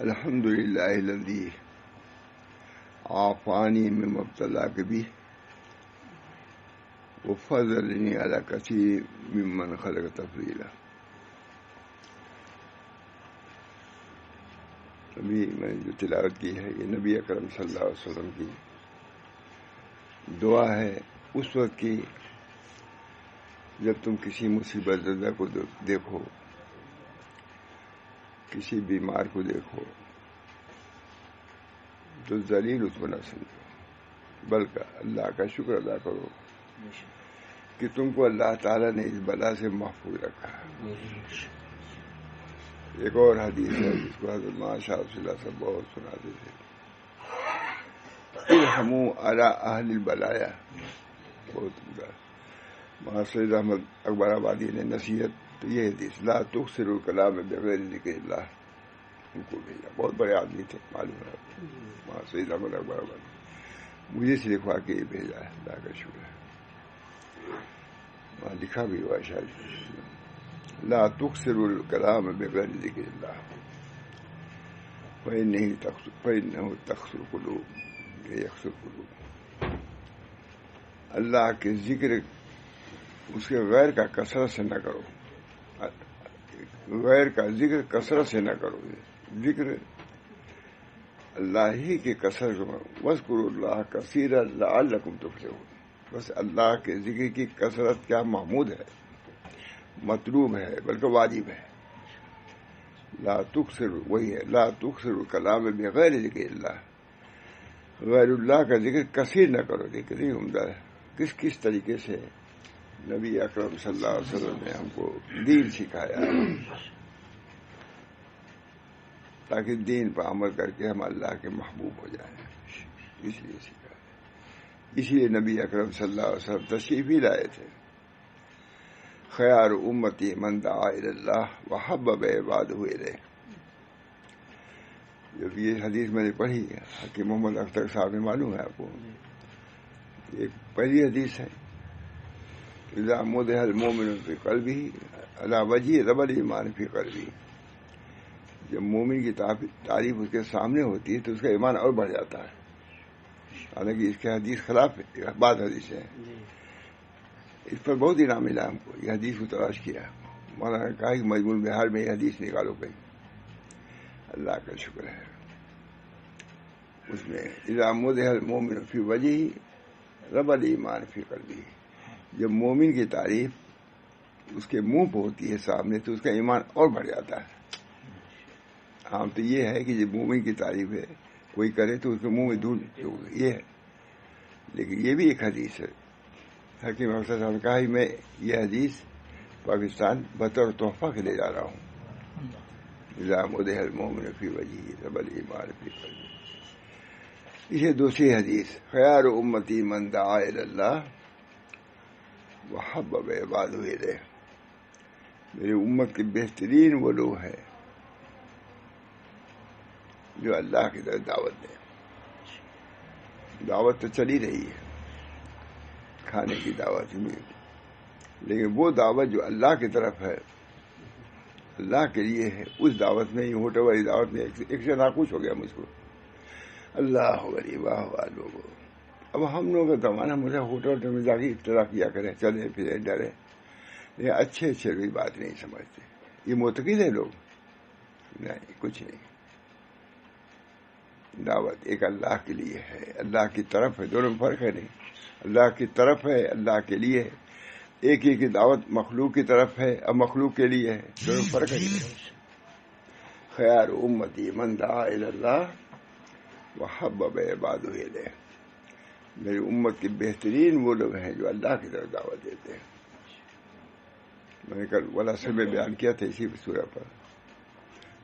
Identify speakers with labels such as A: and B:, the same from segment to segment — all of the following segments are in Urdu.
A: الحمد للہ الذی عافانی من مبتلا بھی وفضلنی علی کثیر ممن خلق تفضیلا. ابھی میں نے جو تلاوت کی ہے یہ نبی اکرم صلی اللہ علیہ وسلم کی دعا ہے اس وقت کی جب تم کسی مصیبت زدہ کو دیکھو، کسی بیمار کو دیکھو تو ذلیل اس کو نہ سمجھو، بلکہ اللہ کا شکر ادا کرو کہ تم کو اللہ تعالیٰ نے اس بلا سے محفوظ رکھا ہے. ایک اور حدیث ہے جس کو حضرت مولانا شاہ صلی اللہ سے بہت سناتے تھے، ارحموا علی اہل البلایا. بہت مولانا سید احمد اکبر آبادی نے نصیحت تو یہ حدیث لا تکثروا الکلام بغیر ذکر اللہ ان کو بھیجا. بہت بڑے آدمی تھے، معلوم ہے مولانا سید احمد اکبر آبادی، مجھے سے لکھوا کے یہ بھیجا ہے. اللہ کا شکر ہے. وہاں لکھا بھی ہوا شاید لا تکثروا الکلام بغیر ذکر اللہ فإنه تخسر قلوب یکسر قلوب. اللہ کے ذکر اس کے غیر کا کثرت سے نہ کرو، غیر کا ذکر کثرت سے نہ کرو، ذکر اللہ ہی کی کثرت کرو. واذکروا اللہ کثیرا لعلکم تفلحون. بس اللہ کے ذکر کی کثرت کیا محمود ہے، مطلوب ہے، بلکہ واجب ہے. لا تکثر وہی ہے لا تکثر کلام بغیر ذکر اللہ، غیر اللہ کا ذکر کثیر نہ کرو. کتنی عمدہ ہے. کس طریقے سے نبی اکرم صلی اللہ علیہ وسلم نے ہم کو دین سکھایا تاکہ دین پر عمل کر کے ہم اللہ کے محبوب ہو جائیں، اس لیے سکھایا. اسی لیے نبی اکرم صلی اللہ علیہ وسلم تشریف ہی لائے تھے. خیار امتی من دعا الی اللہ وحبب عبادہ الیہ. جب یہ حدیث میں نے پڑھی حکیم محمد اختر صاحب نے، معلوم ہے آپ کو، ایک پہلی حدیث ہے اذا مدح المؤمن فی قلبہ علی وجہ رب الایمان فی قلبہ. جب مومن کی تعریف اس کے سامنے ہوتی ہے تو اس کا ایمان اور بڑھ جاتا ہے. حالانکہ اس کے حدیث خلاف بعض حدیث ہیں، اس پر بہت انعام ملا ہم کو. یہ حدیث کو تلاش کیا، مولانا نے کہا کہ مجموع بہار میں یہ حدیث نکالو کہیں. اللہ کا شکر ہے. اس میں اذا مدح المؤمن فی وجہ رب الایمان فی قلبہ، جب مومن کی تعریف اس کے منہ پہ ہوتی ہے سامنے تو اس کا ایمان اور بڑھ جاتا ہے. عام تو یہ ہے کہ جب مومن کی تعریف ہے کوئی کرے تو اس کے منہ میں دھول یہ ہے. لیکن یہ بھی ایک حدیث ہے. حکیم افسر صاحب نے کہا کہ میں یہ حدیث پاکستان بطور تحفہ کے لے جا رہا ہوں. اذا مدح المؤمن فی وجہ رب الایمان فی قلبہ. اسے دوسری حدیث خیار امتی من دعا الی اللہ وحبب عبادہ الیہ. میری امت کے بہترین وہ لوگ ہیں جو اللہ کی طرف دعوت دیں. دعوت تو چلی رہی ہے، کھانے کی دعوت میں، لیکن وہ دعوت جو اللہ کی طرف ہے، اللہ کے لیے ہے، اس دعوت میں، یہ ہوٹل والی دعوت میں ایک سے ناخوش ہو گیا مجھ کو. اللہ غریب واہ واہ لوگوں. اب ہم لوگوں کا زمانہ مجھے ہوٹل میں جا کے ابتدا کیا کریں، چلے پھرے ڈرے، یہ اچھے کوئی بات نہیں سمجھتے. یہ معتقد ہے لوگ؟ نہیں، کچھ نہیں. دعوت ایک اللہ کے لیے ہے، اللہ کی طرف ہے. دونوں میں فرق ہے نہیں. اللہ کی طرف ہے، اللہ کے لیے ہے. ایک ہی کی دعوت مخلوق کی طرف ہے اور مخلوق کے لیے ہے. دونوں فرق ہے نہیں. خیار امتی من دعا الی اللہ وحبب عبادہ الیہ. میری امت کے بہترین وہ لوگ ہیں جو اللہ کی طرف دعوت دیتے ہیں. میں نے کل ولا میں بیان کیا تھا اسی سورہ پر.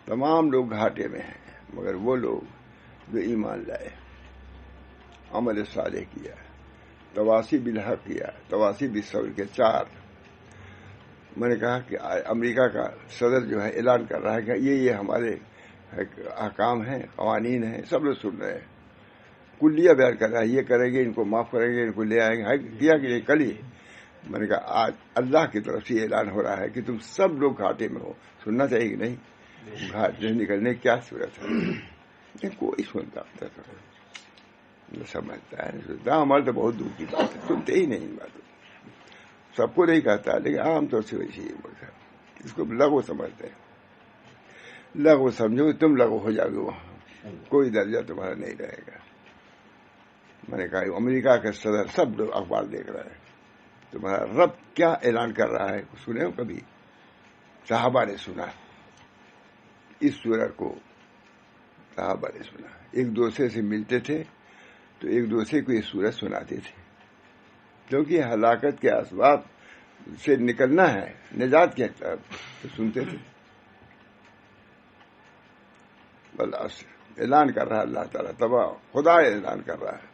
A: تمام لوگ گھاٹے میں ہیں مگر وہ لوگ جو ایمان لائے، عمل صالح کیا، تواصی بالحق کیا، تواصی بالصبر کے. 4 میں نے کہا کہ امریکہ کا صدر جو ہے اعلان کر رہا ہے کہ یہ ہمارے احکام ہیں، قوانین ہیں، سب لوگ سن رہے ہیں. کلیہ بیان کر رہا ہے، یہ کریں گے، ان کو معاف کریں گے، ان کو لے آئیں گے. کیا کہ نہیں کل ہی میں نے کہا آج اللہ کی طرف سے اعلان ہو رہا ہے کہ تم سب لوگ گھاٹے میں ہو. سننا چاہیے کہ نہیں؟ گھاٹ سے نکلنے کی کیا صورت ہے؟ کوئی سنتا تھا نہ سمجھتا ہے، نہیں سنتا. ہمارے تو بہت دور کی بات ہے، سنتے ہی نہیں بات. سب کو نہیں کہتا لیکن عام طور سے ویسے ہی بولتا ہے. اس کو لغو سمجھتے ہیں. لغو سمجھو تم لغو ہو جاؤ گے، وہاں کوئی درجہ تمہارا نہیں رہے گا. میں نے کہا امریکہ کا صدر سب لوگ اخبار دیکھ رہا ہے، تمہارا رب کیا اعلان کر رہا ہے سنے ہو کبھی؟ صحابہ نے سنا اس سورہ کو، صحابہ نے سنا. ایک دوسرے سے ملتے تھے تو ایک دوسرے کو یہ سورہ سناتے تھے، کیونکہ ہلاکت کے اسباب سے نکلنا ہے، نجات کے طرف، تو سنتے تھے. بالعصر اعلان کر رہا ہے اللہ تعالیٰ، تباہ خدا اعلان کر رہا ہے،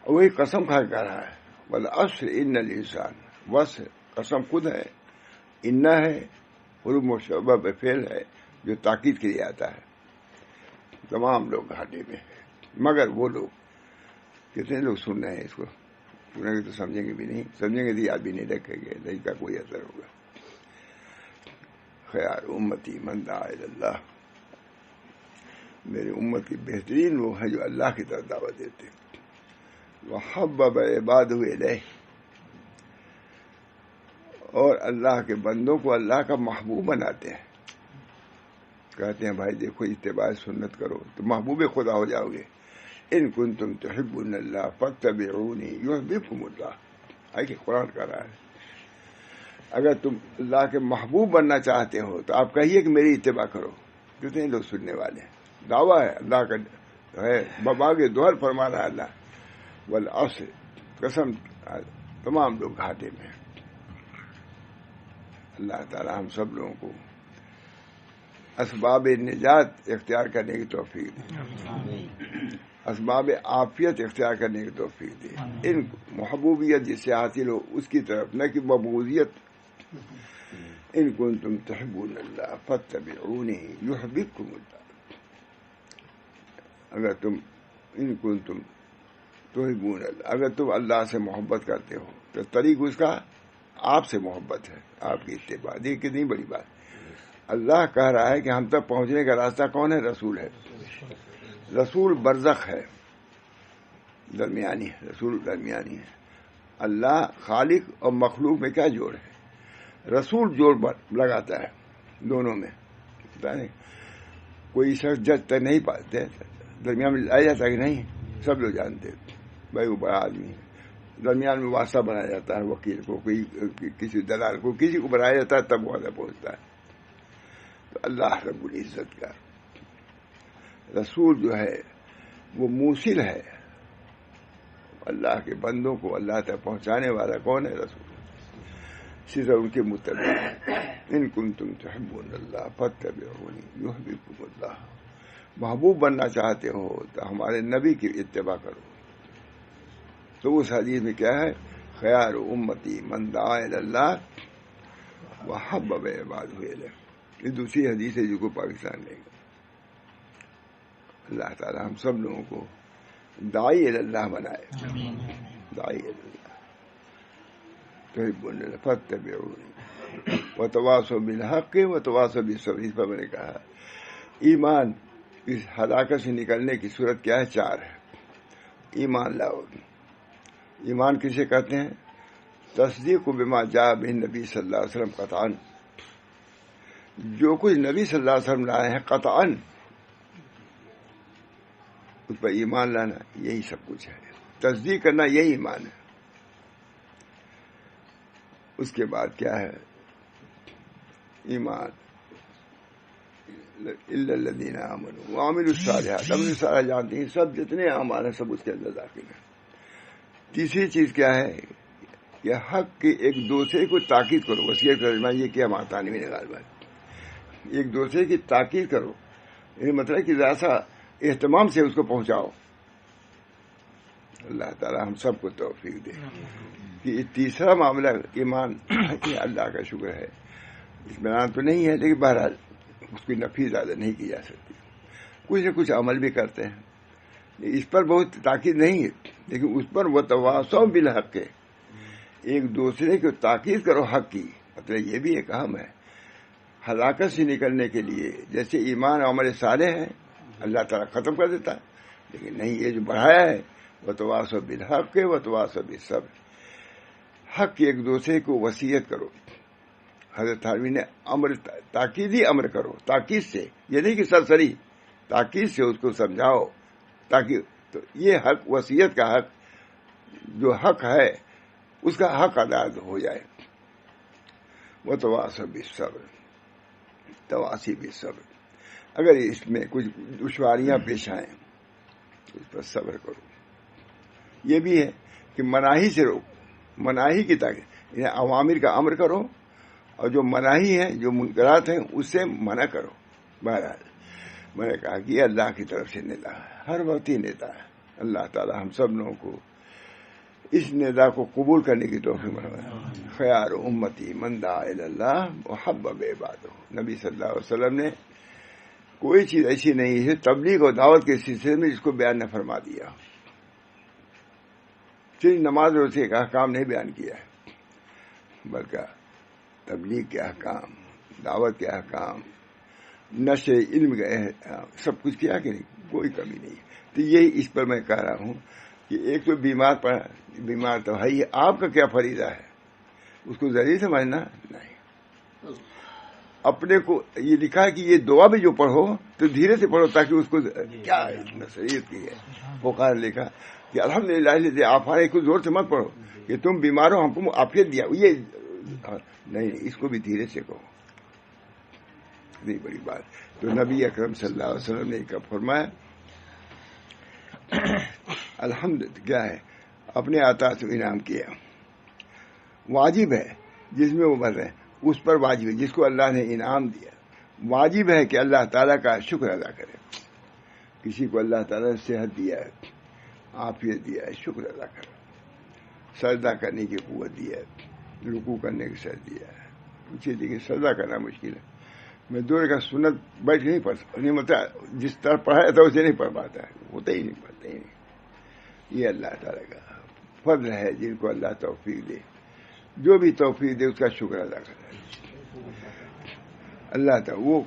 A: وہی قسم کھا کر رہا ہے بالعصر ان الانسان. بس قسم خود ہے، انا ہے حروف مشبہ فعل ہے جو تاکید کے لیے آتا ہے. تمام لوگ گھاٹے میں، مگر وہ لوگ، کتنے لوگ سن رہے ہیں اس کو، سنیں گے تو سمجھیں گے بھی نہیں، سمجھیں گے تو یاد بھی نہیں رکھیں گے، نہیں کا کوئی اثر ہوگا. خیر امتی من دعا الی اللہ، میری امت کی بہترین وہ ہے جو اللہ کی طرف دعوت دیتے، وحبب عبادہ الیہ، اور اللہ کے بندوں کو اللہ کا محبوب بناتے ہیں. کہتے ہیں بھائی دیکھو اتباع سنت کرو تو محبوب خدا ہو جاؤ گے. ان کنتم تحبون اللہ فاتبعونی یحببکم اللہ. آئیے قرآن کہہ رہا ہے اگر تم اللہ کے محبوب بننا چاہتے ہو تو آپ کہیے کہ میری اتباع کرو. کتنے لوگ سننے والے ہیں، دعویٰ ہے اللہ کا ہے، بباغ دوہر فرما رہا ہے اللہ. والعصر قسم تمام لوگ گھاٹے میں. اللہ تعالی ہم سب لوگوں کو اسباب نجات اختیار کرنے کی توفیق دے، اسباب عافیت اختیار کرنے کی توفیق دے. ان محبوبیت جس سے حاصل ہو اس کی طرف، نہ کہ مبغوضیت. ان کنتم تحبون اللہ فاتبعونی یحببکم اللہ. اگر تم ان کنتم تحبون اللہ، اگر تم اللہ سے محبت کرتے ہو تو طریق اس کا آپ سے محبت ہے، آپ کی اتباع. یہ کتنی بڑی بات. اللہ کہہ رہا ہے کہ ہم تک پہنچنے کا راستہ کون ہے؟ رسول ہے. رسول برزخ ہے، درمیانی ہے. رسول درمیانی ہے. اللہ خالق اور مخلوق میں کیا جوڑ ہے؟ رسول جوڑ لگاتا ہے دونوں میں. کوئی شخص جج تک نہیں پاتے، درمیان میں لایا جاتا ہے کہ نہیں، سب لوگ جانتے بھائی وہ بڑا آدمی ہے. درمیان میں واسطہ بنایا جاتا ہے، وکیل کو، کوئی کسی دلال کو، کسی کو بنایا جاتا ہے تب وہ پہنچتا ہے. تو اللہ رب العزت کا رسول جو ہے وہ موصل ہے. اللہ کے بندوں کو اللہ تک پہنچانے والا کون ہے؟ رسول. صرف ان کے متبع. ان کنتم تحبون اللہ فاتبعونی یحببکم اللہ. محبوب بننا چاہتے ہو تو ہمارے نبی کی اتباع کرو. تو اس حدیث میں کیا ہے؟ خیار امتی من دعا الی اللہ وحبب عبادہ الیہ. یہ دوسری حدیث ہے جو کو پاکستان لے گا. اللہ تعالی ہم سب لوگوں کو داعی الی اللہ بنائے. داعی الی اللہ. تحبون اللہ فاتبعونی وتواصوا بالحق وتواصوا بالصبر. اس پر میں نے کہا ایمان اس ہلاکت سے نکلنے کی صورت کیا ہے؟ 4 ہے. ایمان لاؤ. ایمان کسے کہتے ہیں؟ تصدیق بما جاء به نبی صلی اللہ علیہ وسلم قطعا. جو کچھ نبی صلی اللہ علیہ وسلم لائے ہیں قطعا اس پر ایمان لانا، یہی سب کچھ ہے. تصدیق کرنا یہی ایمان ہے. اس کے بعد کیا ہے؟ ایمان الا الذین آمنوا وعملوا الصالحات. عمل صالح جانتے ہیں سب جتنے اعمال ہیں سب اس کے اندر داخل ہیں. تیسری چیز کیا ہے؟ کہ حق کی ایک دوسرے کو تاکید کرو. وصیت کرو. میں یہ کیا ماتانی میں نگال بات، ایک دوسرے کی تاکید کرو. یہ مطلب کہ ذرا اہتمام سے اس کو پہنچاؤ. اللہ تعالی ہم سب کو توفیق دے کہ تیسرا معاملہ ایمان یہ اللہ کا شکر ہے. اطمینان تو نہیں ہے لیکن بہرحال اس کی نفی زیادہ نہیں کی جا سکتی. کچھ نہ کچھ عمل بھی کرتے ہیں، اس پر بہت تاکید نہیں ہے لیکن اس پر وہ تواصوا بالحق ہے. ایک دوسرے کو تاکید کرو حق کی. مطلب یہ بھی ایک اہم ہے. ہلاکت سے نکلنے کے لیے جیسے ایمان اور عمل صالح ہے اللہ تعالیٰ ختم کر دیتا ہے، لیکن نہیں، یہ جو بڑھایا ہے وتواصوا بالحق وتواصوا بالصبر، حق ایک دوسرے کو وصیت کرو. حضرت حرمی نے امر تاکیدی امر کرو، تاکید سے، یہ نہیں کہ سرسری، تاکید سے اس کو سمجھاؤ تاکہ تو یہ حق، وصیت کا حق، جو حق ہے اس کا حق ادا ہو جائے. وتواصوا بالصبر، تواصی بالصبر، اگر اس میں کچھ دشواریاں پیش آئیں اس پر صبر کرو. یہ بھی ہے کہ مناہی سے روکو، مناہی کی تاکید، یعنی اوامر کا امر کرو اور جو مناہی ہے، جو منکرات ہیں اس سے منع کرو. بہرحال میں نے کہا کہ یہ اللہ کی طرف سے ندا ہے، ہر وقت ہی ندا ہے. اللہ تعالی ہم سب لوگوں کو اس ندا کو قبول کرنے کی توفیق فرمائے. خیار امتی من دعا الی اللہ وحبب عبادہ. نبی صلی اللہ علیہ وسلم نے کوئی چیز ایسی نہیں ہے تبلیغ اور دعوت کے سلسلے میں جس کو بیان نہ فرما دیا. صرف نماز روزے کا احکام نہیں بیان کیا ہے، بلکہ تبلیغ کے احکام، دعوت کے احکام، نشر علم کے سب کچھ کیا کہ نہیں، کوئی کمی نہیں. تو یہی اس پر میں کہہ رہا ہوں کہ ایک تو بیمار تو ہے ہی، آپ کا کیا فریضہ ہے اس کو ضروری سمجھنا نہیں. اپنے کو یہ لکھا ہے کہ یہ دعا بھی جو پڑھو تو دھیرے سے پڑھو تاکہ اس کو کیا نصیحت کی ہے. بخار لکھا کہ الحمدللہ آپ آئے کو زور سے مت پڑھو کہ تم بیمار ہو ہم کو عافیت دیا، یہ نہیں، اس کو بھی دھیرے سے کہو، نہیں بڑی بات. تو نبی اکرم صلی اللہ علیہ وسلم نے کب فرمایا الحمد کیا ہے، اپنے عطا سے انعام کیا، واجب ہے جس میں وہ بن رہے ہیں اس پر واجب ہے، جس کو اللہ نے انعام دیا واجب ہے کہ اللہ تعالیٰ کا شکر ادا کرے. کسی کو اللہ تعالیٰ نے صحت دیا ہے، عافیت دیا ہے، شکر ادا کرے. سجدہ کرنے کی قوت دیا ہے، رکوع کرنے کی صحت دیا ہے. پوچھے لیکن سجدہ کرنا مشکل ہے، میں دو رکعت سنت بیٹھ کے نہیں پڑھ سکتا، نہیں مطلب جس طرح پڑھایا تھا اسے نہیں پڑھ پاتا ہے، ہوتا ہی نہیں، پڑھتا ہی نہیں. یہ اللہ تعالیٰ کا فضل ہے، جن کو اللہ توفیق دے، جو بھی توفیق دے اس کا شکر ادا کرے. اللہ تعالیٰ وہ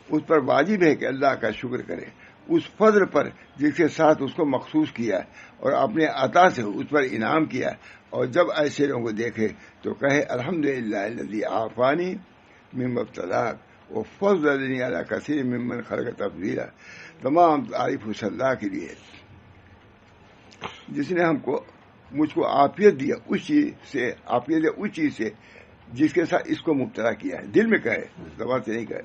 A: اس پر واجب ہے کہ اللہ کا شکر کرے اس فضل پر جس کے ساتھ اس کو مخصوص کیا اور اپنے عطا سے اس پر انعام کیا. اور جب ایسے لوگوں کو دیکھے تو کہے الحمدللہ الذی عافانی مما ابتلاک وفضلنی علی کثیر ممن خلق تفضیلا. تمام تعریف اس اللہ کے لیے جس نے مجھ کو عافیت دیا، اس چیز سے عافیت دیا، اس چیز سے جس کے ساتھ اس کو مبتلا کیا ہے. دل میں کہے، زبان سے نہیں کہے.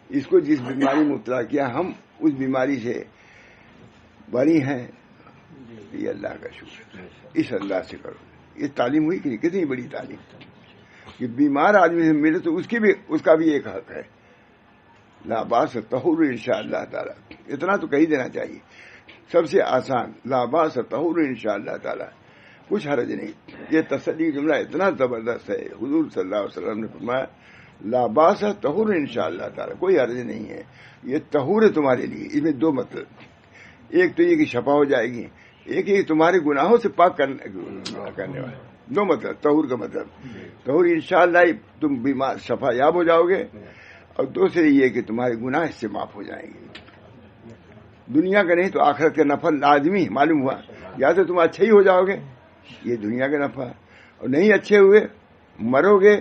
A: اس کو جس بیماری میں مبتلا کیا ہم اس بیماری سے بری ہیں، یہ اللہ کا شکر ہے، اس اللہ سے کرو. یہ تعلیم ہوئی کہ نہیں، کتنی بڑی تعلیم کہ بیمار آدمی سے ملے تو اس کا بھی ایک حق ہے. لا باس طہور انشاءاللہ تعالی، اتنا تو کہی دینا چاہیے. سب سے آسان لا باس طہور انشاءاللہ تعالی، کچھ حرج نہیں. یہ تسلی جملہ اتنا زبردست ہے. حضور صلی اللہ علیہ وسلم نے فرمایا لا باس طہور انشاءاللہ تعالی، کوئی حرج نہیں ہے. یہ طہور ہے تمہارے لیے. اس میں دو مطلب، ایک تو یہ کہ شفا ہو جائے گی، ایک یہ تمہارے گناہوں سے پاک کرنے والا. دو مطلب طہور کا مطلب. طہور انشاءاللہ تم بیمار شفا یاب ہو جاؤ گے، اور دوسرے یہ کہ تمہارے گناہ اس سے معاف ہو جائیں گے. دنیا کا نہیں تو آخرت کا نفع لازمی معلوم ہوا. یا تو تم اچھے ہی ہو جاؤ گے، یہ دنیا کا نفع، اور نہیں اچھے ہوئے مرو گے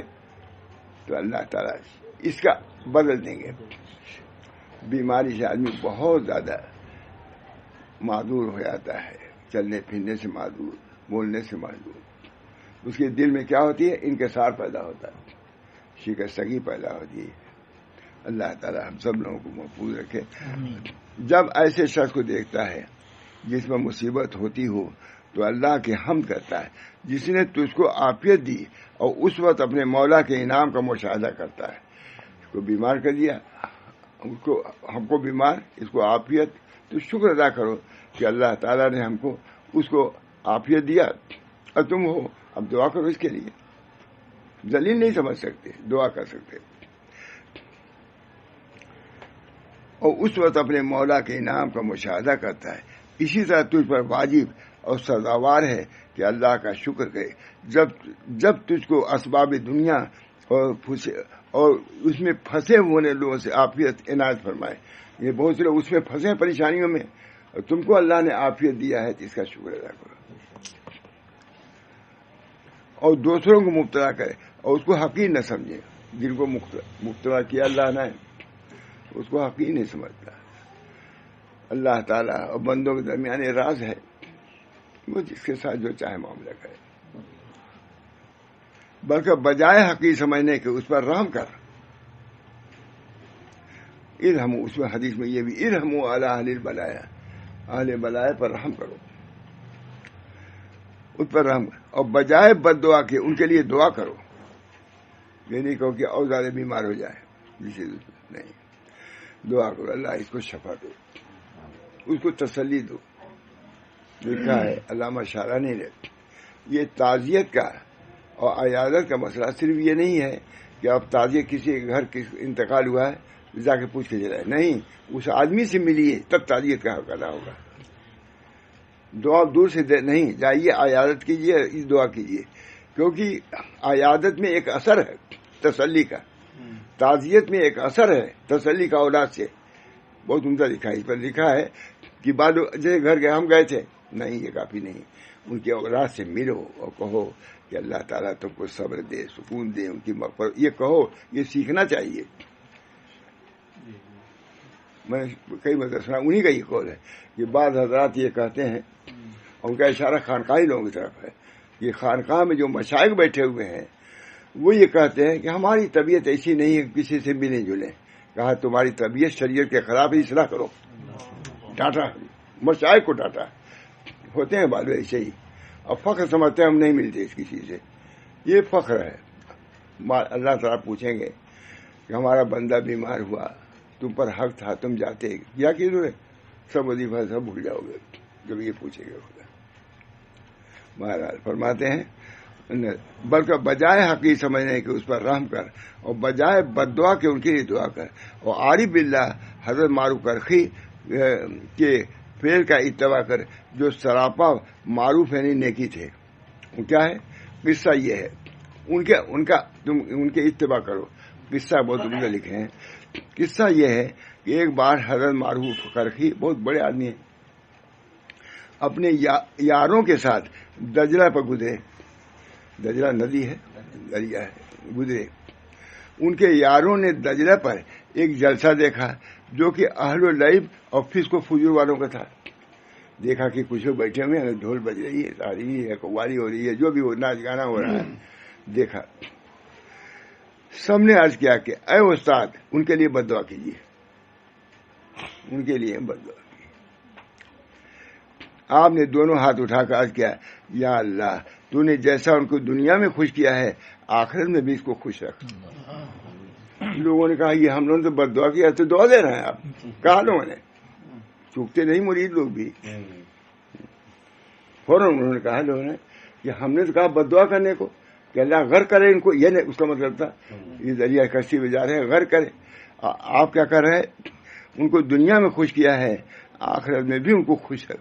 A: تو اللہ تعالیٰ اس کا بدل دیں گے. بیماری سے آدمی بہت زیادہ معذور ہو جاتا ہے، چلنے پھرنے سے معذور، بولنے سے معذور. اس کے دل میں کیا ہوتی ہے، انکسار پیدا ہوتا ہے، شکستگی پیدا ہوتی ہے. اللہ تعالیٰ ہم سب لوگوں کو محفوظ رکھے. جب ایسے شخص کو دیکھتا ہے جس میں مصیبت ہوتی ہو تو اللہ کی حمد کرتا ہے جس نے تجھ کو عافیت دی، اور اس وقت اپنے مولا کے انعام کا مشاہدہ کرتا ہے. اس کو بیمار کر دیا، ہم کو بیمار، اس کو عافیت، تو شکر ادا کرو کہ اللہ تعالیٰ نے ہم کو اس کو عافیت دیا اور تم ہو. اب دعا کرو اس کے لیے. ذلیل نہیں سمجھ سکتے، دعا کر سکتے. اور اس وقت اپنے مولا کے انعام کا مشاہدہ کرتا ہے. اسی طرح تجھ پر واجب اور سزاوار ہے کہ اللہ کا شکر کرے جب تجھ کو اسباب دنیا اور اس میں پھنسے ہونے لوگوں سے عافیت عنایت فرمائے. یہ بہت سے لوگ اس میں پھنسے ہیں پریشانیوں میں، اور تم کو اللہ نے عافیت دیا ہے تو اس کا شکر ادا کرو. اور دوسروں کو مبتلا کرے اور اس کو حقیر نہ سمجھے. جن کو مبتلا کیا اللہ نے اس کو حقیر نہیں سمجھتا. اللہ تعالیٰ اور بندوں کے درمیان یہ راز ہے، وہ جس کے ساتھ جو چاہے معاملہ کرے، بلکہ بجائے حقیر سمجھنے کے اس پر رحم کر. ارحموا، اس میں حدیث میں یہ بھی ارحموا علی اہل البلایا، اہل بلایا پر رحم کرو، اس پر رحم. اور بجائے بد دعا کے ان کے لیے دعا کرو. یہ نہیں کہو کہ اور زیادہ بیمار ہو جائے، نہیں، دعا کرو اللہ اس کو شفا دو، اس کو تسلی دو. لکھا ہے علامہ شارانی نے، یہ تعزیت کا اور عیادت کا مسئلہ صرف یہ نہیں ہے کہ اب تعزیت کسی کے گھر انتقال ہوا ہے جا کے پوچھ کے جائے، نہیں، اس آدمی سے ملیے تب تعزیت کا حق ادا ہوگا. دعا دور سے نہیں، جائیے عیادت کیجیے، اس دعا کیجیے، کیونکہ عیادت میں ایک اثر ہے تسلی کا، تعزیت میں ایک اثر ہے تسلی کا اولاد سے. بہت عمدہ لکھا ہے، اس پر لکھا ہے کہ بعد جیسے گھر گئے ہم گئے تھے، نہیں یہ کافی نہیں، ان کے اولاد سے ملو اور کہو کہ اللہ تعالیٰ تم کو صبر دے، سکون دے، ان کی مغفرت، یہ کہو. یہ سیکھنا چاہیے. میں نے کئی مرتبہ سنا، انہی کا یہ قول ہے کہ بعض حضرات یہ کہتے ہیں، اور ان کا اشارہ خانقاہی لوگوں کی طرف ہے، یہ خانقاہ میں جو مشائخ بیٹھے ہوئے ہیں وہ یہ کہتے ہیں کہ ہماری طبیعت ایسی نہیں ہے کسی سے ملیں جلیں. کہا تمہاری طبیعت شریعت کے خلاف ہے، اصلاح کرو. ڈانٹا، مشائخ کو ڈانٹا. ہوتے ہیں بعد ایسے ہی، اور فخر سمجھتے ہیں ہم نہیں ملتے اس کسی سے. یہ فخر ہے. اللہ تعالیٰ پوچھیں گے کہ ہمارا بندہ بیمار ہوا، تم پر حق تھا، تم جاتے کیا کی ضرورت، سب وظیفہ سب بھول جاؤ گے جب یہ پوچھے گا. مہاراج فرماتے ہیں بلکہ بجائے حقیر سمجھنے کے اس پر رحم کر، اور بجائے بد دعا کے ان کے لیے دعا کر. اور عارف باللہ حضرت معروف کرخی کے فعل کا اتباع کر جو سراپا معروف یعنی نیکی تھے. کیا ہے قصہ؟ یہ ہے ان کے اتباع کرو. قصہ بہت عمدہ لکھے ہیں. قصہ یہ ہے کہ ایک بار حضرت معروف کرخی بہت بڑے آدمی ہیں، اپنے یاروں کے ساتھ دجلہ پر گزرے. دجلہ ندی ہے، دریا ہے، گزرے. ان کے یاروں نے دجلہ پر ایک جلسہ دیکھا جو کہ اہل العیب اور فسق و فجور والوں کا تھا. دیکھا کہ کچھ لوگ بیٹھے ہوئے ہیں، ڈھول بج رہی ہے، تاریخی ہے، قوالی ہو رہی ہے، جو بھی ہو، ناچ گانا ہو رہا ہے. دیکھا، سب نے عرض کیا کہ اے استاد ان کے لیے بد دعا کیجیے، ان کے لیے بد دعا کیجیے. آپ نے دونوں ہاتھ اٹھا کر عرض کیا یا اللہ تو نے جیسا ان کو دنیا میں خوش کیا ہے آخرت میں بھی اس کو خوش رکھ. لوگوں نے کہا یہ ہم لوگوں نے تو بد دعا کیا، تو دعا دے رہے ہیں آپ. کہا لوگوں نے، چوکتے نہیں مرید لوگ بھی. فوراً انہوں نے کہا لوگوں نے کہ ہم نے تو کہا بد دعا کرنے کو کہ اللہ غرق کرے ان کو. یہ نہیں اس کا مطلب تھا یہ دریا کشتی میں جا رہے ہیں غرق کرے. آپ کیا کر رہے ہیں؟ ان کو دنیا میں خوش کیا ہے آخرت میں بھی ان کو خوش ہے.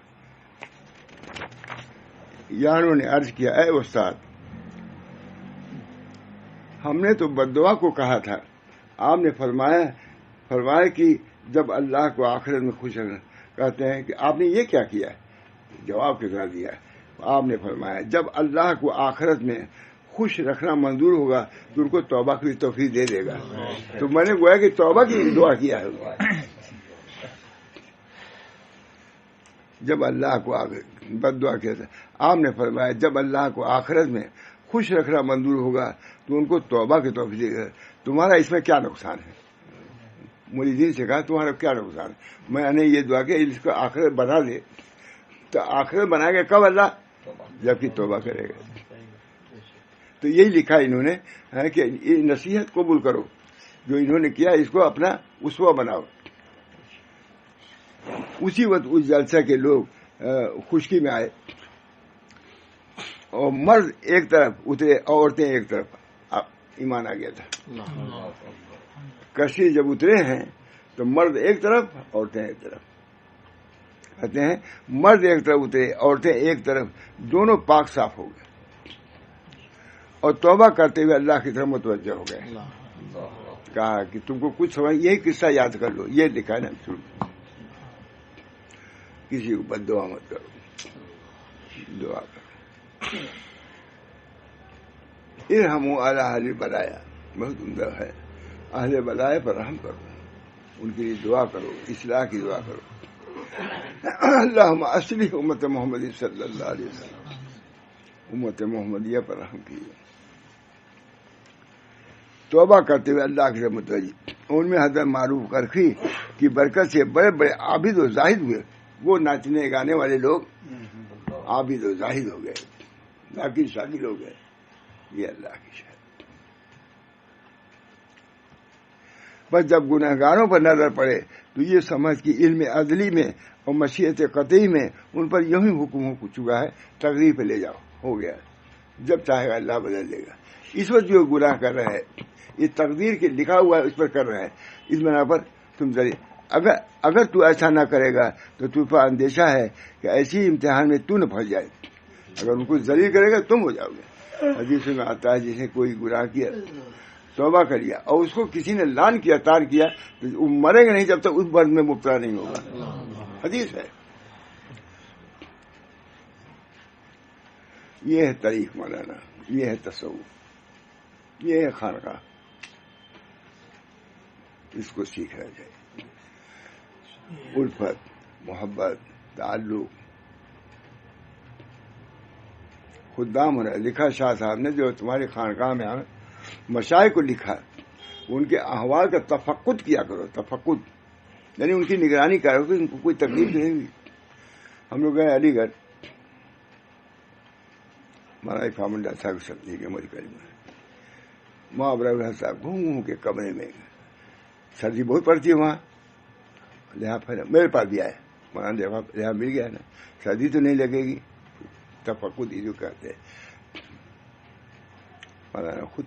A: یاروں نے عرض کیا اے استاد ہم نے تو بد دعا کو کہا تھا. آپ نے فرمایا کہ جب اللہ کو آخرت میں خوش رکھنا کہتے ہیں کہ آپ نے یہ کیا کیا؟ جواب کے طرح دیا. آپ نے فرمایا جب اللہ کو آخرت میں خوش رکھنا منظور ہوگا تو ان کو توبہ کی توفیق دے دے گا. تو میں نے گویا کہ توبہ کی دعا کیا ہے. جب اللہ کو بد دعا کیا تھا، آپ نے فرمایا جب اللہ کو آخرت میں خوش رکھنا منظور ہوگا تو ان کو توبہ کی توفیق دے گا. تمہارا اس میں کیا نقصان ہے؟ مریدین سے کہا تمہارا کیا نقصان ہے؟ میں نے یہ دعا کہ اس کو آخرت بنا دے. تو آخرت بنائے گا کب اللہ؟ جبکہ توبہ کرے گا. تو یہی لکھا انہوں نے ہے کہ یہ نصیحت قبول کرو جو انہوں نے کیا، اس کو اپنا اسوہ بناؤ. اسی وقت اس جلسہ کے لوگ خشکی میں آئے اور مرد ایک طرف اترے عورتیں ایک طرف. ایمان آ گیا تھا. کشتی جب اترے ہیں تو مرد ایک طرف عورتیں ایک طرف. کہتے ہیں مرد ایک طرف اترے عورتیں ایک طرف، دونوں پاک صاف ہو گئے اور توبہ کرتے ہوئے اللہ کی طرف متوجہ ہو گئے. کہا کہ تم کو کچھ سمجھ یہی قصہ یاد کر لو, یہ لکھا ہے نا شروع, کسی کو بد دعا مت کرو, دعا کرو. ارحموا علی اہل بلایا, بہت عمدہ ہے. اہل بلائے پر رحم کرو, ان کے لیے دعا کرو, اصلاح کی دعا کرو. اللہم اصلح امت محمد صلی اللہ علیہ وسلم, امت محمدیہ پر رحم کیجیے. توبہ کرتے ہوئے اللہ کی رحمت وجی, ان میں حضرت معروف کرخی کی برکت سے بڑے بڑے عابد و زاہد ہوئے. وہ ناچنے گانے والے لوگ عابد و زاہد ہو گئے, ذاکر شاکر ہو گئے. یہ اللہ کی شاید. بس جب گنہگاروں پر نظر پڑے تو یہ سمجھ کہ علم عدلی میں اور مشیت قطعی میں ان پر یوں ہی حکم ہو چکا ہے, تقدیر پہ لے جاؤ, ہو گیا. جب چاہے گا اللہ بدل دے گا. اس وقت جو گناہ کر رہا ہے یہ تقدیر کے لکھا ہوا ہے اس پر کر رہا ہے. اس بنا پر تم ذریعہ اگر تو ایسا نہ کرے گا تو تم پر اندیشہ ہے کہ ایسی امتحان میں تو نہ پھنس جائے. اگر ان کو ذلیل کرے گا تم ہو جاؤ گے. حدیث میں آتا ہے جس نے کوئی گناہ کیا, توبہ کر لیا, اور اس کو کسی نے لان کیا, تار کیا, تو وہ مرے گا نہیں جب تک اس مرض میں مبتلا نہیں ہوگا. حدیث ہے. یہ ہے طریق مولانا, یہ ہے تصوف, یہ ہے خانقاہ. اس کو سیکھنا چاہیے. الفت, محبت, تعلق, خدام ہونا. لکھا شاہ صاحب نے جو تمہاری خانقاہ میں مشائخ کو لکھا, ان کے احوال کا تفقد کیا کرو. تفقد یعنی ان کی نگرانی کرو کہ ان کو کوئی تکلیف نہیں ہوئی. ہم لوگ گئے علی گڑھ, مولانا فامنڈا صاحب سبزی کے ملک میں, وہاں ابراہیم صاحب گھوم کے کمرے میں, سردی بہت پڑتی ہے وہاں, لحاظ میرے پاس بھی آئے, مولانا لحاظ مل گیا نا, سردی تو نہیں لگے گی. تفقد جو کہتے ہیں, مولانا خود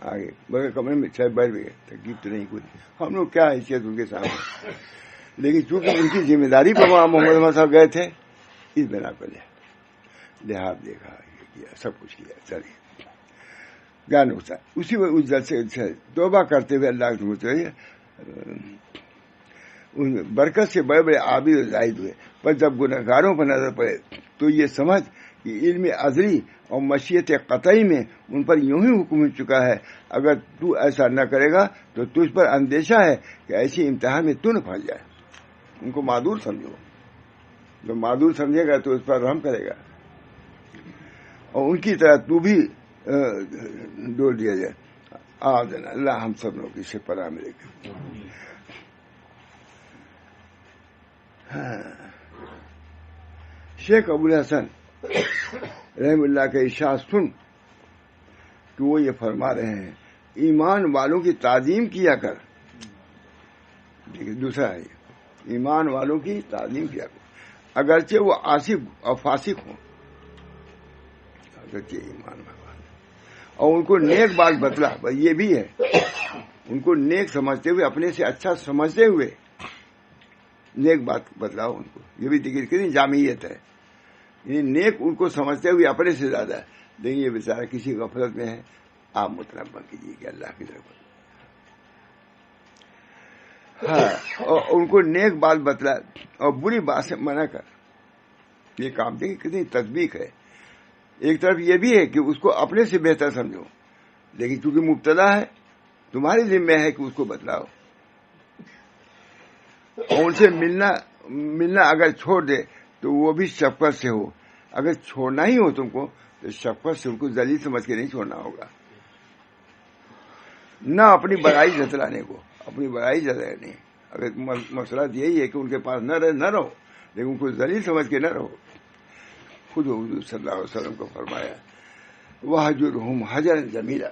A: آگے بغیر کمرے میں چھ بیٹھ گئے, تکلیف تو نہیں کوئی. ہم لوگ کیا حیثیت ان کے سامنے, لیکن چونکہ ان کی ذمہ داری پر وہاں محمد احمد صاحب گئے تھے, اس بنا پر لحاظ دیکھا, یہ کیا, سب کچھ کیا. چلیے گان ہوتا ہے اسی میں اس دل سے توبہ کرتے ہوئے اللہ کے متعلق ان برکت سے بڑے بڑے عابد و زاہد ہوئے. پر جب گنہگاروں پر نظر پڑے تو یہ سمجھ کہ علم ازلی اور مشیت قطعی میں ان پر یوں ہی حکم ہو چکا ہے. اگر تو ایسا نہ کرے گا تو تجھ پر اندیشہ ہے کہ ایسی امتحان میں تو نہ پھنس جائے. ان کو معذور سمجھو, جو معذور سمجھے گا تو اس پر رحم کرے گا, اور ان کی طرح تو بھی ڈول دیا جائے. اللہ ہم سب لوگ کی سے پناہ ملے گا. شیخ ابوالحسن رحم اللہ کا ارشاد سن کہ وہ یہ فرما رہے ہیں, ایمان والوں کی تعظیم کیا کر. دوسرا ہے ایمان والوں کی تعظیم کیا کر, اگرچہ وہ عاصب اور فاسق ہوں. اگرچہ ایمان والوں, اور ان کو نیک بات بتلا. یہ بھی ہے, ان کو نیک سمجھتے ہوئے, اپنے سے اچھا سمجھتے ہوئے نیک بات بتلاؤ ان کو. یہ بھی دیکھیے کتنی جامعیت ہے. یعنی نیک ان کو سمجھتے ہوئے اپنے سے زیادہ ہے, لیکن یہ بیچارہ کسی غفلت میں ہے. آپ متنبہ کیجیے کہ اللہ کی طرف. ہاں, اور ان کو نیک بات بتلا اور بری بات سے منع کر. یہ کام دیکھیے کتنی تطبیق ہے. ایک طرف یہ بھی ہے کہ اس کو اپنے سے بہتر سمجھو, لیکن چونکہ مبتلا ہے تمہاری ذمہ ہے کہ اس کو بتلاؤ. اور ان سے ملنا اگر چھوڑ دے تو وہ بھی شفقت سے ہو. اگر چھوڑنا ہی ہو تم کو تو شفقت سے ان کو ذلیل سمجھ کے نہیں چھوڑنا ہوگا. نہ اپنی بڑائی جتلانے کو, اپنی بڑائی جتلانے. اگر مسئلہ یہی ہے کہ ان کے پاس نہ رہو, لیکن ان کو ذلیل سمجھ کے نہ رہو. خود حضور صلی اللہ علیہ وسلم کو فرمایا وَحْجُرْهُمْ حَجْرًا جَمِيلًا,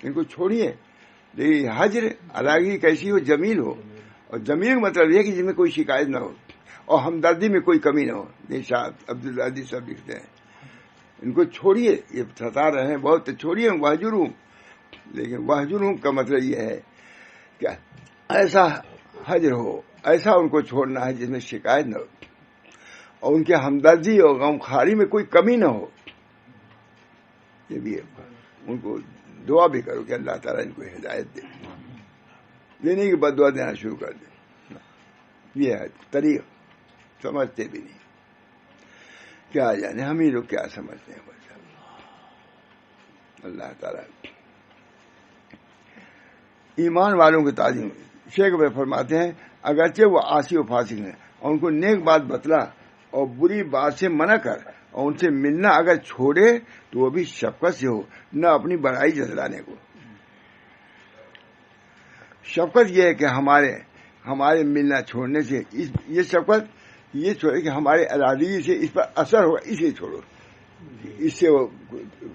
A: ان کو چھوڑیے, لیکن حجر علاقی کیسی ہو, جمیل ہو. اور جمیل کا مطلب یہ کہ جن میں کوئی شکایت نہ ہو اور ہمدردی میں کوئی کمی نہ ہو. یہ شاہ عبدالعزیز صاحب لکھتے ہیں. ان کو چھوڑیے, یہ ستا رہے ہیں بہت, چھوڑیے. وَحْجُرْهُمْ, لیکن وَحْجُرْهُمْ کا مطلب یہ ہے کہ ایسا حجر ہو, ایسا ان کو چھوڑنا ہے جس میں شکایت نہ ہو اور ان کے ہمدردی اور غم خاری میں کوئی کمی نہ ہو. یہ بھی ہے, ان کو دعا بھی کرو کہ اللہ تعالیٰ ان کو ہدایت دے، یہ نہیں کہ بد دعا دینا شروع کر دے. یہ ہے طریق، سمجھتے بھی نہیں. کیا جانے ہم ہی لوگ کیا سمجھتے ہیں. اللہ تعالیٰ ایمان والوں کی تعظیم. شیخ بھائی فرماتے ہیں اگرچہ وہ عاصی و فاسق ہیں اور ان کو نیک بات بتلا اور بری بات سے منع کر اور ان سے ملنا اگر چھوڑے تو وہ بھی شفقت سے ہو، نہ اپنی بڑائی جتلانے کو. شفقت یہ ہے کہ ہمارے ملنا چھوڑنے سے یہ شفقت یہ چھوڑے کہ ہمارے ارادی سے اس پر اثر ہوگا، اسے چھوڑو، اس سے وہ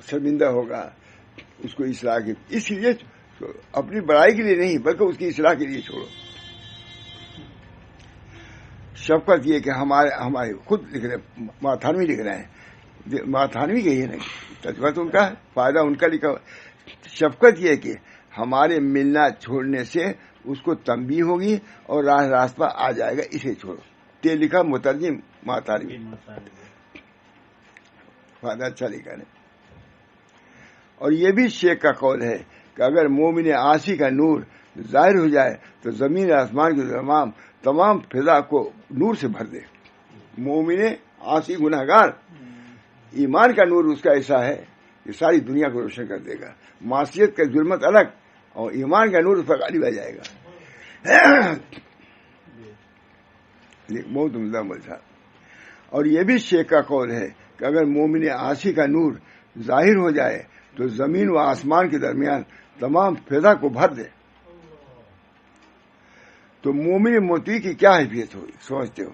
A: شرمندہ ہوگا، اس کو اصلاح کی، اس لیے اپنی بڑائی کے لیے نہیں بلکہ اس کی اصلاح کے لیے چھوڑو. شفقت یہ کہ ہمارے خود لکھ رہے ماتھانوی لکھ رہے ہیں، ماتھانوی کا یہ نہیں تجربہ تو ان کا فائدہ ان کا لکھا. شفقت یہ کہ ہمارے ملنا چھوڑنے سے اس کو تنبیہ ہوگی اور راستہ آ جائے گا، اسے چھوڑو. یہ لکھا مترجم ماتھانوی، فائدہ اچھا لکھا نہیں. اور یہ بھی شیخ کا قول ہے کہ اگر مومن عاصی کا نور ظاہر ہو جائے تو زمین آسمان کے تمام فضا کو نور سے بھر دے. مومن عاصی گناہگار ایمان کا نور اس کا ایسا ہے کہ ساری دنیا کو روشن کر دے گا. معصیت کا ظلمت الگ اور ایمان کا نور اس پر غالب آ جائے گا. بہت عمدہ مزہ. اور یہ بھی شیخ کا قول ہے کہ اگر مومن عاصی کا نور ظاہر ہو جائے تو زمین و آسمان کے درمیان تمام فضا کو بھر دے. تو مومن مطیع کی کیا حیثیت ہوگی سوچتے ہو؟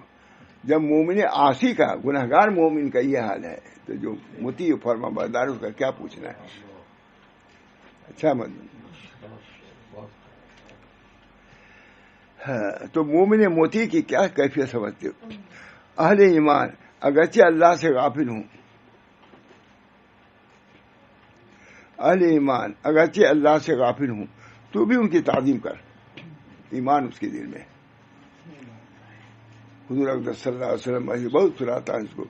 A: جب مومن عاصی کا گناہگار مومن کا یہ حال ہے تو جو مطیع فرما بردار اس کا کیا پوچھنا ہے. اچھا تو مومن مطیع کی کیا کیفیت سمجھتے ہو؟ اہل ایمان اگرچہ اللہ سے غافل ہوں، اہل ایمان اگرچہ اللہ سے غافل ہوں تو بھی ان کی تعظیم کر. ایمان اس کے دل میں. حضور اکرم صلی اللہ علیہ وسلم بہت سناتا ہے اس کو،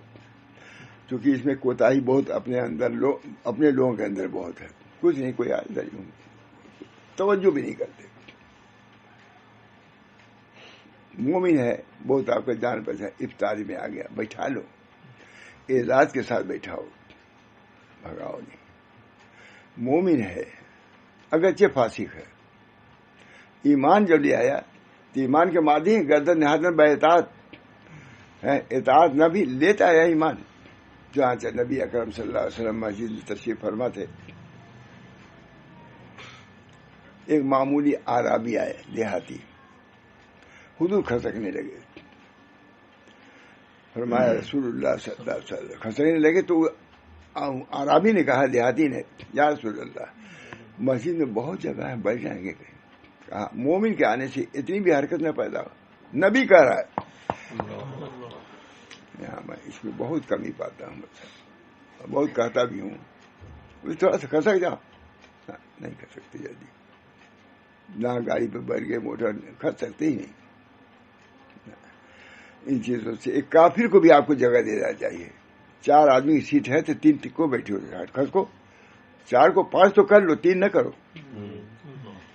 A: کیونکہ اس میں کوتاہی بہت اپنے لوگوں کے اندر بہت ہے. کچھ نہیں، کوئی توجہ بھی نہیں کرتے. مومن ہے بہت آپ کا جان پہچان افطاری میں آ گیا، بیٹھا لو، اعزاز کے ساتھ بیٹھاؤ، بھگاؤ نہیں. مومن ہے اگرچہ فاسق ہے. ایمان جب لے آیا تو ایمان کے مادی گردن نہادن باطاعت ہے. اطاعت نہ بھی لیتا آیا ایمان. جہاں نبی اکرم صلی اللہ علیہ وسلم مسجد میں تشریف فرما تھے، ایک معمولی اعرابی آئے دیہاتی، حضور کھسکنے لگے. فرمایا رسول اللہ صلی اللہ علیہ وسلم کھسکنے لگے تو اعرابی نے کہا، دیہاتی نے، یا رسول اللہ مسجد میں بہت جگہ ہے، بیٹھ جائیں گے. کہا مومن کے آنے سے اتنی بھی حرکت نہ پیدا ہو. نبی کہہ رہا ہے. میں اس میں بہت کمی پاتا ہوں، بہت کہتا بھی ہوں، تھوڑا سا کھسک جاؤ. نہیں کر سکتے جلدی، نہ گاڑی پہ بیٹھ گئے موٹر کھس سکتے ہی نہیں. ان چیزوں سے ایک کافر کو بھی آپ کو جگہ دینا چاہیے. 4 آدمی کی سیٹ ہے تو 3 ٹکو بیٹھے ہو، کھس کو 4 کو 5 تو کر لو، 3 نہ کرو.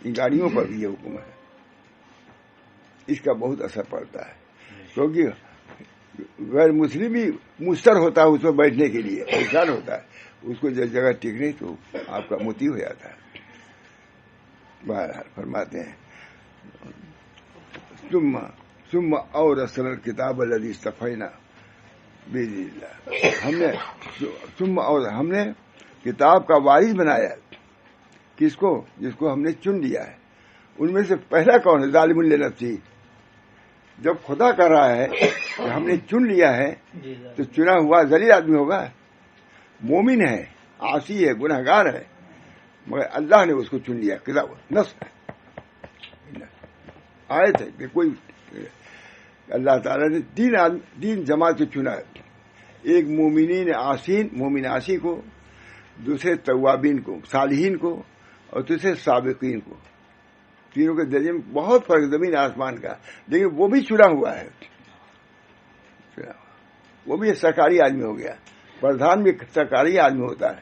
A: ان گاڑیوں پر بھی یہ حکم ہے. اس کا بہت اثر پڑتا ہے، کیونکہ غیر مسلم بھی مستر ہوتا ہے اس میں بیٹھنے کے لیے، پریشان ہوتا ہے. اس کو جب جگہ ٹک نہیں تو آپ کا مطیع ہو جاتا ہے. بہرحال فرماتے ہیں ثم اورثنا الکتاب الذی اصطفینا باذن اللہ. ہم نے کتاب کا وارث بنایا. کس کو؟ جس کو ہم نے چن لیا ہے. ان میں سے پہلا کون ہے؟ ظالم لنفسہ. جب خدا کہہ رہا ہے کہ ہم نے چن لیا ہے تو چنا ہوا ذلیل آدمی ہوگا. مومن ہے، عاصی ہے، گناہگار ہے، مگر اللہ نے اس کو چن لیا. کتاب نص ہے، آیت ہے کہ کوئی اللہ تعالیٰ نے 3 جماعت کو چنا ہے. ایک مومن عاصی کو، دوسرے توابین کو، صالحین کو، اور تیسرے سابقین کو. تینوں کے درجے میں بہت فرق زمین آسمان کا، لیکن وہ بھی چنا ہوا ہے. وہ بھی سرکاری آدمی ہو گیا. پردھان بھی سرکاری آدمی ہوتا ہے،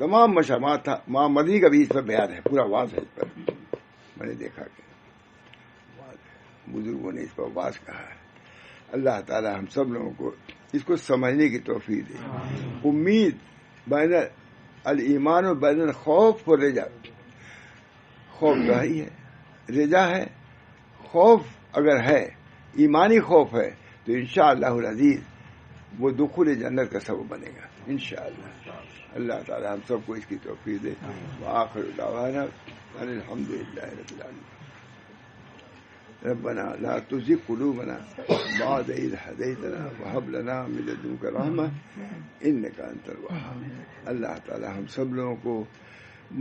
A: تمام مشامات تھا. ماں مدنی کا بھی اس پر بیان ہے, پورا واضح ہے اس پر. میں نے دیکھا کہ بزرگوں نے اس پر واضح کہا ہے. اللہ تعالی ہم سب لوگوں کو اس کو سمجھنے کی توفیق دے. امید بین الایمان و بین الخوف و رجا. خوف تو ہی ہے, رجا ہے. خوف اگر ہے, ایمانی خوف ہے, تو انشاءاللہ العزیز وہ دخول جنت کا سبب بنے گا انشاءاللہ. اللہ تعالی ہم سب کو اس کی توفیق دے. وآخر دعوانا ان الحمدللہ رب العالمین. ربنا لا تزغ قلوبنا بعد إذ هديتنا وهب لنا من لدنك رحمة إنك أنت الوهاب. اللہ تعالی ہم سب لوگوں کو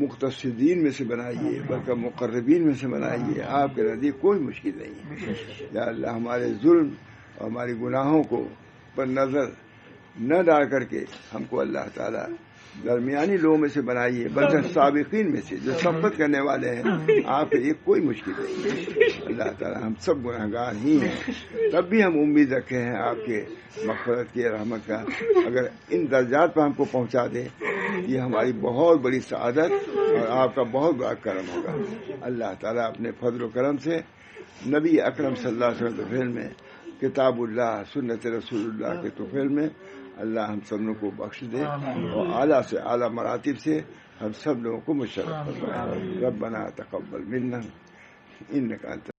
A: مقتصدین میں سے بنائیے, بلکہ مقربین میں سے بنائیے. آپ کے نزدیک کوئی مشکل نہیں ہے. یا اللہ ہمارے ظلم اور ہماری گناہوں کو پر نظر نہ ڈال کر کے ہم کو اللہ تعالی درمیانی لوگوں میں سے بنائیے, بلکہ سابقین میں سے جو سبقت کرنے والے ہیں. آپ کے لیے کوئی مشکل نہیں ہے. اللہ تعالی ہم سب گناہگار ہی ہیں, تب بھی ہم امید رکھے ہیں آپ کے مغفرت کی, رحمت کا. اگر ان درجات پر ہم کو پہنچا دے, یہ ہماری بہت بڑی سعادت اور آپ کا بہت بڑا کرم ہوگا. اللہ تعالیٰ اپنے فضل و کرم سے نبی اکرم صلی اللہ علیہ وسلم کے طفیل میں, کتاب اللہ سنت رسول اللہ کے طفیل میں اللہ ہم سب لوگوں کو بخش دے, اور اعلیٰ سے اعلیٰ مراتب سے ہم سب لوگوں کو مشرف فرمائے. ربنا تقبل منا انک انت